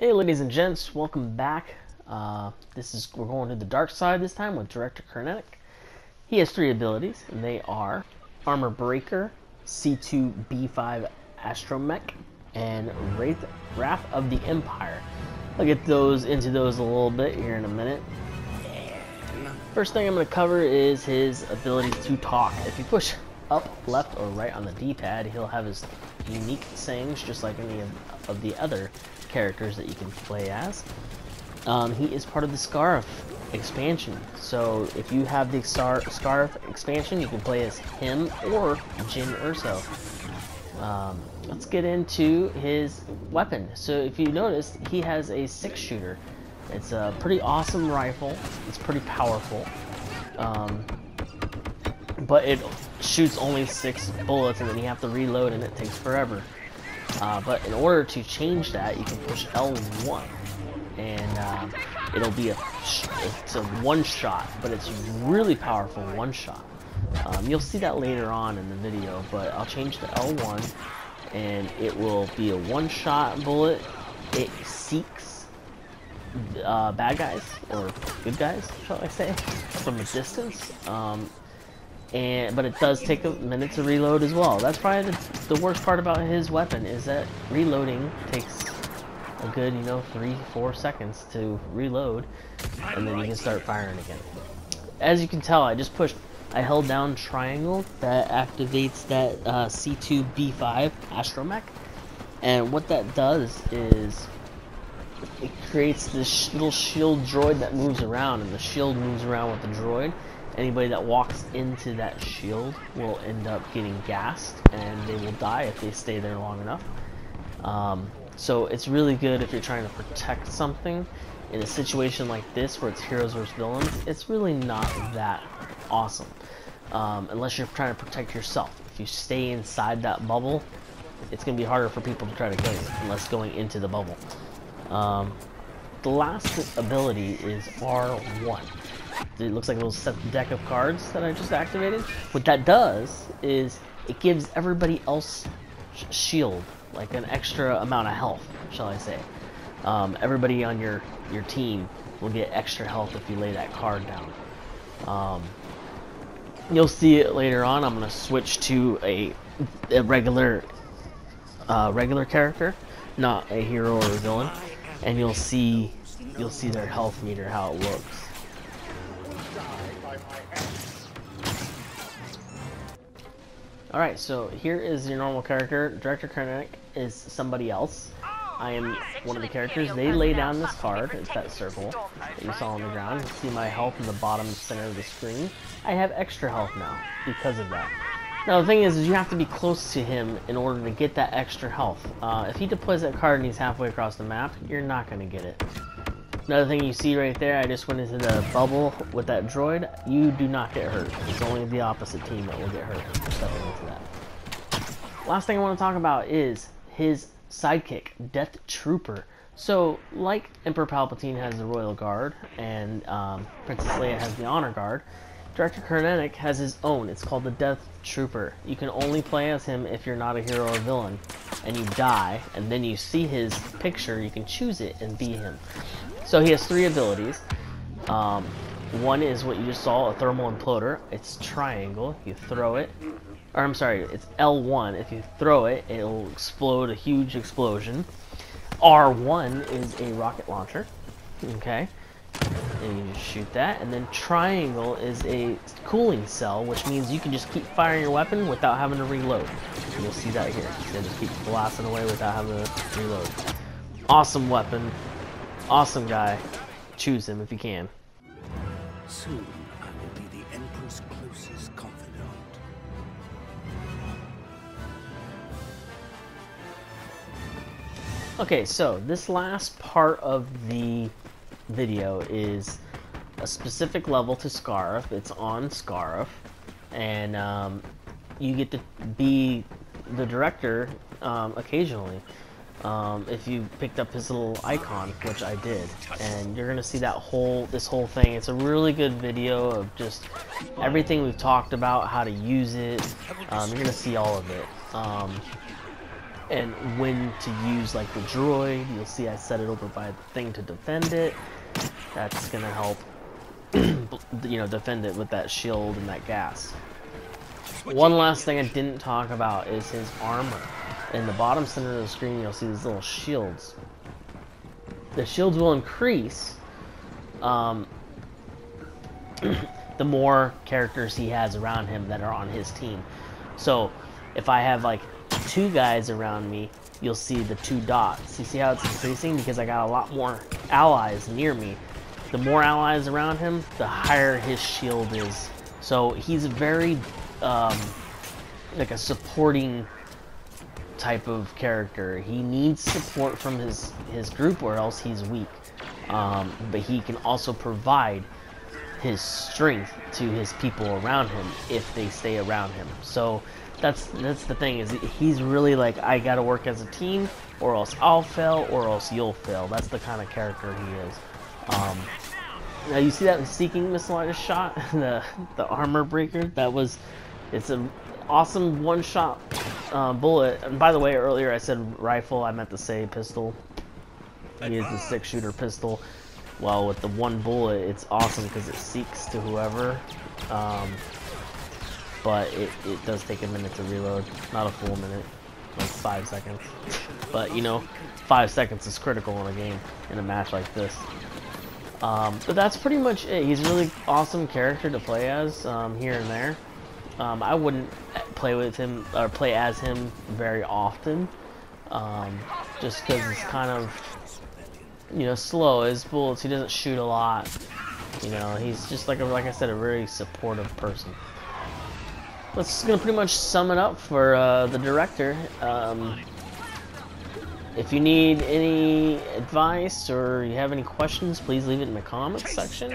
Hey ladies and gents, welcome back. We're going to the dark side this time with Director Krennic. He has three abilities, and they are Armor Breaker, C2B5 Astromech, and Wrath of the Empire. I'll get into those a little bit here in a minute. First thing I'm going to cover is his ability to talk. If you push up, left, or right on the D-pad, he'll have his unique sayings just like any of the other characters that you can play as. He is part of the SHAREf expansion, so if you have the SHAREf expansion, you can play as him or Jyn Erso. Let's get into his weapon. So if you notice, he has a 6-shooter. It's a pretty awesome rifle. It's pretty powerful, but it shoots only 6 bullets, and then you have to reload, and it takes forever. But in order to change that, you can push L1, and it'll be it's a one-shot, but it's really powerful one-shot. You'll see that later on in the video, but I'll change to L1, and it will be a one-shot bullet. It seeks bad guys, or good guys, shall I say, from a distance. But it does take a minute to reload as well. That's probably the worst part about his weapon, is that reloading takes a good, 3-4 seconds to reload, and then you can start firing again. As you can tell, I held down triangle. That activates that C2B5 Astromech, and what that does is it creates this little shield droid that moves around, and the shield moves around with the droid. Anybody that walks into that shield will end up getting gassed, and they will die if they stay there long enough. So it's really good if you're trying to protect something. In a situation like this, where it's heroes versus villains, it's really not that awesome, unless you're trying to protect yourself. If you stay inside that bubble, it's going to be harder for people to try to kill you, unless going into the bubble. The last ability is R1. It looks like a little set deck of cards that I just activated. What that does is it gives everybody else shield, like an extra amount of health, shall I say. Everybody on your team will get extra health if you lay that card down. You'll see it later on. I'm going to switch to a regular character, not a hero or a villain, and you'll see their health meter, how it looks. Alright, so here is your normal character. Director Krennic is somebody else. I am one of the characters. They lay down this card. It's that circle that you saw on the ground. You see my health in the bottom center of the screen. I have extra health now because of that. Now the thing is you have to be close to him in order to get that extra health. If he deploys that card and he's halfway across the map, you're not going to get it. Another thing you see right there, I just went into the bubble with that droid. You do not get hurt. It's only the opposite team that will get hurt for stepping into that. Last thing I want to talk about is his sidekick, Death Trooper. So, like Emperor Palpatine has the Royal Guard, and Princess Leia has the Honor Guard, Director Krennic has his own. It's called the Death Trooper. You can only play as him if you're not a hero or villain, and you die, and then you see his picture, you can choose it and be him. So he has 3 abilities. One is what you just saw, a thermal imploder. It's triangle. You throw it. Or I'm sorry, it's L1. If you throw it, it'll explode a huge explosion. R1 is a rocket launcher. Okay. And you just shoot that. And then triangle is a cooling cell, which means you can just keep firing your weapon without having to reload. And you'll see that here. You just keep blasting away without having to reload. Awesome weapon. Awesome guy. Choose him if you can. Soon I will be the Emperor's closest confidant. Okay, so this last part of the video is a specific level to SHAREf. It's on SHAREf, and you get to be the director occasionally. If you picked up his little icon, which I did, and you're gonna see this whole thing. It's a really good video of just everything we've talked about, how to use it. You're gonna see all of it. and when to use like the droid. You'll see I set it over by the thing to defend it. That's gonna help, you know, defend it with that shield and that gas. One last thing I didn't talk about is his armor. In the bottom center of the screen, you'll see these little shields. The shields will increase the more characters he has around him that are on his team. So if I have like 2 guys around me, you'll see the 2 dots. You see how it's increasing? Because I got a lot more allies near me. The more allies around him, the higher his shield is. So he's very like a supporting type of character. He needs support from his group or else he's weak. But he can also provide his strength to his people around him if they stay around him. So that's the thing, is he's really like, I gotta work as a team or else I'll fail or else you'll fail. That's the kind of character he is. Now you see that Seeking missile I just shot, the armor breaker. It's an awesome one-shot bullet. And by the way, earlier I said rifle, I meant to say pistol. He is the 6-shooter pistol. Well, with the 1 bullet, it's awesome because it seeks to whoever. But it does take a minute to reload. Not a full minute, like 5 seconds. But you know, 5 seconds is critical in a game, in a match like this. But that's pretty much it. He's a really awesome character to play as here and there. I wouldn't play with him or play as him very often, just because it's kind of, you know, slow. His bullets, he doesn't shoot a lot. You know, he's just like I said, a very supportive person. That's gonna pretty much sum it up for the director. If you need any advice or you have any questions, please leave it in the comments section.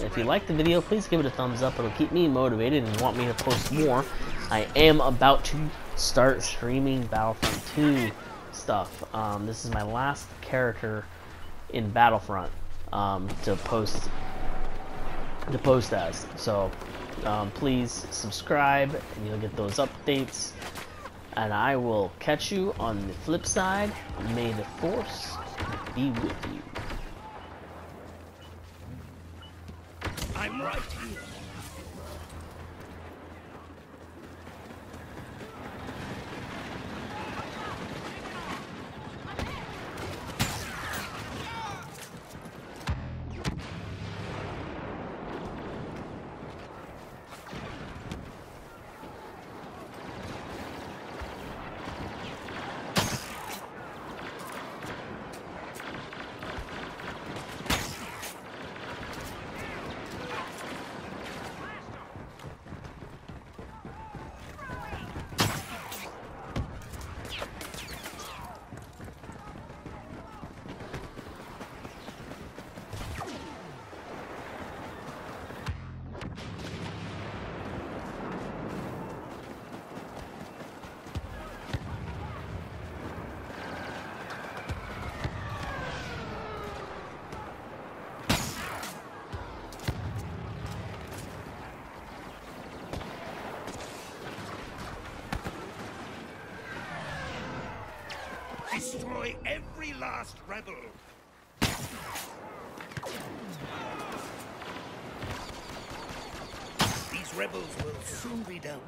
If you like the video, please give it a thumbs up. It'll keep me motivated and want me to post more. I am about to start streaming Battlefront 2 stuff. This is my last character in Battlefront to post as. So please subscribe and you'll get those updates. And I will catch you on the flip side. May the Force be with you. I'm right here. Destroy every last rebel! These rebels will soon be done.